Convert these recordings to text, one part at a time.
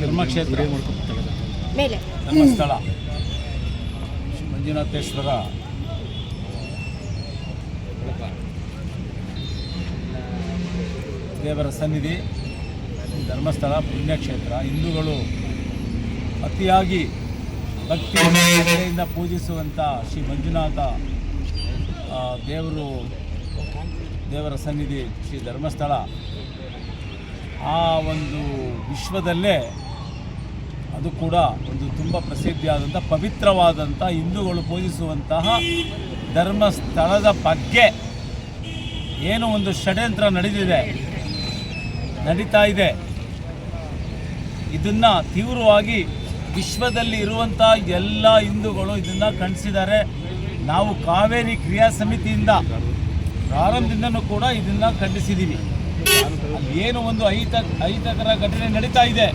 ಧರ್ಮಕ್ಷೇತ್ರ ಧರ್ಮಸ್ಥಳ ಶ್ರೀ ಮಂಜುನಾಥೇಶ್ವರ ದೇವರ ಸನ್ನಿಧಿ, ಧರ್ಮಸ್ಥಳ ಪುಣ್ಯಕ್ಷೇತ್ರ. ಹಿಂದೂಗಳು ಅತಿಯಾಗಿ ಭಕ್ತಿ ಶ್ರದ್ಧೆಯಿಂದ ಪೂಜಿಸುವಂಥ ಶ್ರೀ ಮಂಜುನಾಥ ದೇವರ ಸನ್ನಿಧಿ ಶ್ರೀ ಧರ್ಮಸ್ಥಳ ಆ ಒಂದು ವಿಶ್ವದಲ್ಲೇ ಅದು ಕೂಡ ಒಂದು ತುಂಬ ಪ್ರಸಿದ್ಧಿಯಾದಂಥ ಪವಿತ್ರವಾದಂಥ ಹಿಂದೂಗಳು ಪೂಜಿಸುವಂತಹ ಧರ್ಮಸ್ಥಳದ ಬಗ್ಗೆ ಏನು ಒಂದು ಷಡ್ಯಂತ್ರ ನಡೀತಾ ಇದೆ, ಇದನ್ನು ತೀವ್ರವಾಗಿ ವಿಶ್ವದಲ್ಲಿ ಇರುವಂಥ ಎಲ್ಲ ಹಿಂದೂಗಳು ಇದನ್ನು ಖಂಡಿಸಿದ್ದಾರೆ. ನಾವು ಕಾವೇರಿ ಕ್ರಿಯಾ ಸಮಿತಿಯಿಂದ ಪ್ರಾರಂಭದಿಂದನೂ ಕೂಡ ಇದನ್ನು ಖಂಡಿಸಿದ್ದೀವಿ. ಏನು ಒಂದು ಅಹಿತಕರ ಘಟನೆ ನಡೀತಾ ಇದೆ,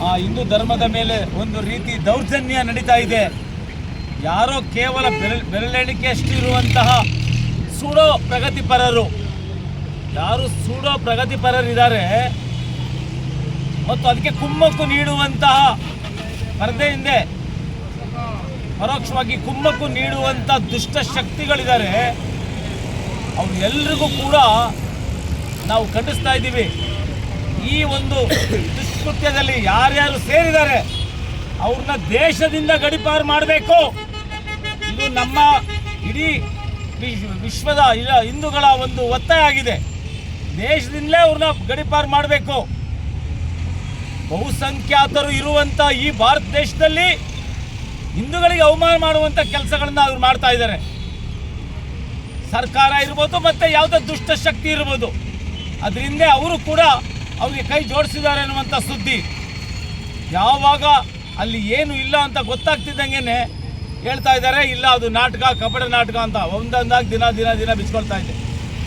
ಆ ಹಿಂದೂ ಧರ್ಮದ ಮೇಲೆ ಒಂದು ರೀತಿ ದೌರ್ಜನ್ಯ ನಡೀತಾ ಇದೆ. ಯಾರೋ ಕೇವಲ ಬೆರಳೆಣಿಕೆಯಷ್ಟು ಇರುವಂತಹ ಸೂಡೋ ಪ್ರಗತಿಪರರಿದ್ದಾರೆ ಮತ್ತು ಅದಕ್ಕೆ ಕುಮ್ಮಕ್ಕು ನೀಡುವಂತಹ ಪರದೆಯಿಂದ ಪರೋಕ್ಷವಾಗಿ ಕುಮ್ಮಕ್ಕು ನೀಡುವಂಥ ದುಷ್ಟ ಶಕ್ತಿಗಳಿದ್ದಾರೆ. ಅವ್ರೆಲ್ಲರಿಗೂ ಕೂಡ ನಾವು ಖಂಡಿಸ್ತಾ ಇದ್ದೀವಿ. ಈ ಒಂದು ದುಷ್ಕೃತ್ಯದಲ್ಲಿ ಯಾರ್ಯಾರು ಸೇರಿದ್ದಾರೆ ಅವ್ರನ್ನ ದೇಶದಿಂದ ಗಡೀಪಾರು ಮಾಡಬೇಕು. ಇದು ನಮ್ಮ ಇಡೀ ವಿಶ್ವದ ಹಿಂದೂಗಳ ಒಂದು ಒತ್ತಾಯ ಆಗಿದೆ. ದೇಶದಿಂದಲೇ ಅವ್ರನ್ನ ಗಡೀಪಾರು ಮಾಡಬೇಕು. ಬಹುಸಂಖ್ಯಾತರು ಇರುವಂಥ ಈ ಭಾರತ ದೇಶದಲ್ಲಿ ಹಿಂದೂಗಳಿಗೆ ಅವಮಾನ ಮಾಡುವಂಥ ಕೆಲಸಗಳನ್ನ ಅವ್ರು ಮಾಡ್ತಾ ಇದ್ದಾರೆ. ಸರ್ಕಾರ ಇರ್ಬೋದು ಮತ್ತು ಯಾವುದೋ ದುಷ್ಟ ಶಕ್ತಿ ಇರ್ಬೋದು, ಅದರಿಂದ ಅವರು ಕೂಡ ಅವ್ರಿಗೆ ಕೈ ಜೋಡಿಸಿದ್ದಾರೆ ಅನ್ನುವಂಥ ಸುದ್ದಿ. ಯಾವಾಗ ಅಲ್ಲಿ ಏನು ಇಲ್ಲ ಅಂತ ಗೊತ್ತಾಗ್ತಿದ್ದಂಗೆ ಹೇಳ್ತಾ ಇದ್ದಾರೆ, ಇಲ್ಲ ಅದು ನಾಟಕ, ಕಪಟ ನಾಟಕ ಅಂತ ಒಂದೊಂದಾಗಿ ದಿನ ಬಿಚ್ಕೊಳ್ತಾ ಇದೆ.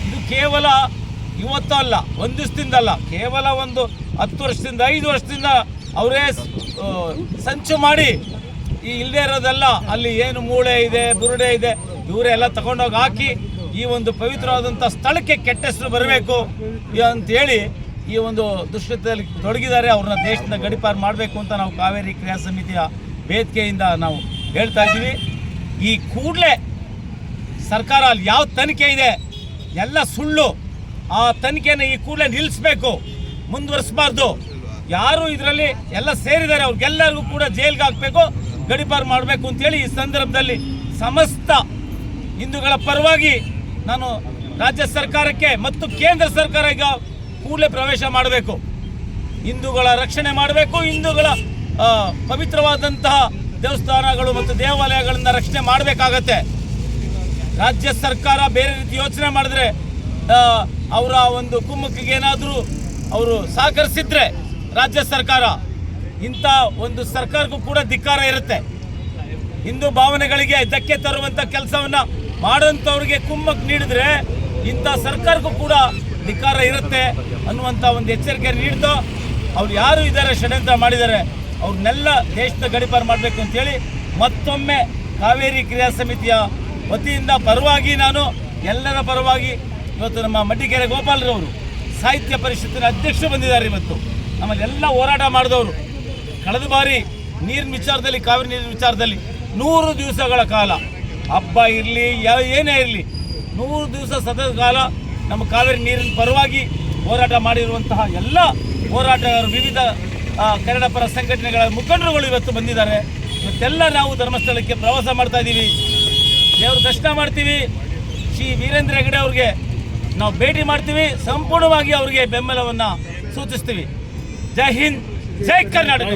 ಇದು ಕೇವಲ ಇವತ್ತು ಅಲ್ಲ, ಒಂದು ದಿವಸದಿಂದಲ್ಲ, ಕೇವಲ ಒಂದು 10 ವರ್ಷದಿಂದ 5 ವರ್ಷದಿಂದ ಅವರೇ ಸಂಚು ಮಾಡಿ ಈ ಇಲ್ಲದೆ ಇರೋದೆಲ್ಲ ಅಲ್ಲಿ ಏನು ಮೂಳೆ ಇದೆ, ಬುರುಡೆ ಇದೆ, ಇವರೇ ಎಲ್ಲ ತಗೊಂಡೋಗಿ ಹಾಕಿ ಈ ಒಂದು ಪವಿತ್ರವಾದಂಥ ಸ್ಥಳಕ್ಕೆ ಕೆಟ್ಟ ಹೆಸರು ಬರಬೇಕು ಅಂತೇಳಿ ಈ ಒಂದು ದುಷ್ಕೃತ್ಯದಲ್ಲಿ ತೊಡಗಿದ್ದಾರೆ. ಅವ್ರನ್ನ ದೇಶದಿಂದ ಗಡೀಪಾರು ಮಾಡಬೇಕು ಅಂತ ನಾವು ಕಾವೇರಿ ಕ್ರಿಯಾ ಸಮಿತಿಯ ವೇದಿಕೆಯಿಂದ ನಾವು ಹೇಳ್ತಾ ಇದ್ದೀವಿ. ಈ ಕೂಡಲೇ ಸರ್ಕಾರ ಅಲ್ಲಿ ಯಾವ ತನಿಖೆ ಇದೆ ಎಲ್ಲ ಸುಳ್ಳು. ಆ ತನಿಖೆನ ಈ ಕೂಡಲೇ ನಿಲ್ಲಿಸಬೇಕು, ಮುಂದುವರಿಸಬಾರ್ದು. ಯಾರು ಇದರಲ್ಲಿ ಎಲ್ಲ ಸೇರಿದ್ದಾರೆ ಅವ್ರಿಗೆಲ್ಲರಿಗೂ ಕೂಡ ಜೈಲ್ಗೆ ಹಾಕಬೇಕು, ಗಡೀಪಾರು ಮಾಡಬೇಕು ಅಂತೇಳಿ ಈ ಸಂದರ್ಭದಲ್ಲಿ ಸಮಸ್ತ ಹಿಂದೂಗಳ ಪರವಾಗಿ ನಾನು ರಾಜ್ಯ ಸರ್ಕಾರಕ್ಕೆ ಮತ್ತು ಕೇಂದ್ರ ಸರ್ಕಾರ ಈಗ ಕೂಡಲೇ ಪ್ರವೇಶ ಮಾಡಬೇಕು, ಹಿಂದೂಗಳ ರಕ್ಷಣೆ ಮಾಡಬೇಕು, ಹಿಂದೂಗಳ ಪವಿತ್ರವಾದಂತಹ ದೇವಸ್ಥಾನಗಳು ಮತ್ತು ದೇವಾಲಯಗಳನ್ನು ರಕ್ಷಣೆ ಮಾಡಬೇಕಾಗತ್ತೆ. ರಾಜ್ಯ ಸರ್ಕಾರ ಬೇರೆ ರೀತಿ ಯೋಚನೆ ಮಾಡಿದ್ರೆ, ಅವರ ಒಂದು ಕುಮ್ಮಕ್ಕಿಗೆ ಏನಾದರೂ ಅವರು ಸಹಕರಿಸಿದ್ರೆ ರಾಜ್ಯ ಸರ್ಕಾರ, ಇಂಥ ಒಂದು ಸರ್ಕಾರಕ್ಕೂ ಕೂಡ ಧಿಕ್ಕಾರ ಇರುತ್ತೆ. ಹಿಂದೂ ಭಾವನೆಗಳಿಗೆ ಧಕ್ಕೆ ತರುವಂಥ ಕೆಲಸವನ್ನು ಮಾಡೋಂಥವ್ರಿಗೆ ಕುಮ್ಮಕ್ಕು ನೀಡಿದ್ರೆ ಇಂಥ ಸರ್ಕಾರಕ್ಕೂ ಕೂಡ ಧಿಕ್ಕಾರ ಇರುತ್ತೆ ಅನ್ನುವಂಥ ಒಂದು ಎಚ್ಚರಿಕೆ ನೀಡ್ತು. ಅವ್ರು ಯಾರು ಇದ್ದಾರೆ ಷಡ್ಯಂತ್ರ ಮಾಡಿದ್ದಾರೆ ಅವ್ರನ್ನೆಲ್ಲ ದೇಶದ ಗಡೀಪಾರು ಮಾಡಬೇಕು ಅಂತೇಳಿ ಮತ್ತೊಮ್ಮೆ ಕಾವೇರಿ ಕ್ರಿಯಾ ಸಮಿತಿಯ ವತಿಯಿಂದ ಪರವಾಗಿ ನಾನು ಎಲ್ಲರ ಪರವಾಗಿ ಇವತ್ತು ನಮ್ಮ ಮಡ್ಡಿಕೆರೆ ಗೋಪಾಲರವರು ಸಾಹಿತ್ಯ ಪರಿಷತ್ತಿನ ಅಧ್ಯಕ್ಷರು ಬಂದಿದ್ದಾರೆ. ಇವತ್ತು ನಮ್ಮಲ್ಲೆಲ್ಲ ಹೋರಾಟ ಮಾಡಿದವರು ಕಳೆದ ಬಾರಿ ನೀರಿನ ವಿಚಾರದಲ್ಲಿ, ಕಾವೇರಿ ನೀರಿನ ವಿಚಾರದಲ್ಲಿ 100 ದಿವಸಗಳ ಕಾಲ, ಹಬ್ಬ ಇರಲಿ ಏನೇ ಇರಲಿ, 100 ದಿವಸ ಸತತ ಕಾಲ ನಮ್ಮ ಕಾವೇರಿ ನೀರಿನ ಪರವಾಗಿ ಹೋರಾಟ ಮಾಡಿರುವಂತಹ ಎಲ್ಲ ಹೋರಾಟಗಾರರು, ವಿವಿಧ ಕನ್ನಡ ಪರ ಸಂಘಟನೆಗಳ ಮುಖಂಡರುಗಳು ಇವತ್ತು ಬಂದಿದ್ದಾರೆ. ಇವತ್ತೆಲ್ಲ ನಾವು ಧರ್ಮಸ್ಥಳಕ್ಕೆ ಪ್ರವಾಸ ಮಾಡ್ತಾ ಇದ್ದೀವಿ, ದೇವ್ರ ದರ್ಶನ ಮಾಡ್ತೀವಿ. ಶ್ರೀ ವೀರೇಂದ್ರ ಹೆಗಡೆ ಅವ್ರಿಗೆ ನಾವು ಭೇಟಿ ಮಾಡ್ತೀವಿ, ಸಂಪೂರ್ಣವಾಗಿ ಅವರಿಗೆ ಬೆಂಬಲವನ್ನು ಸೂಚಿಸ್ತೀವಿ. ಜೈ ಹಿಂದ್, ಜೈ ಕರ್ನಾಟಕ.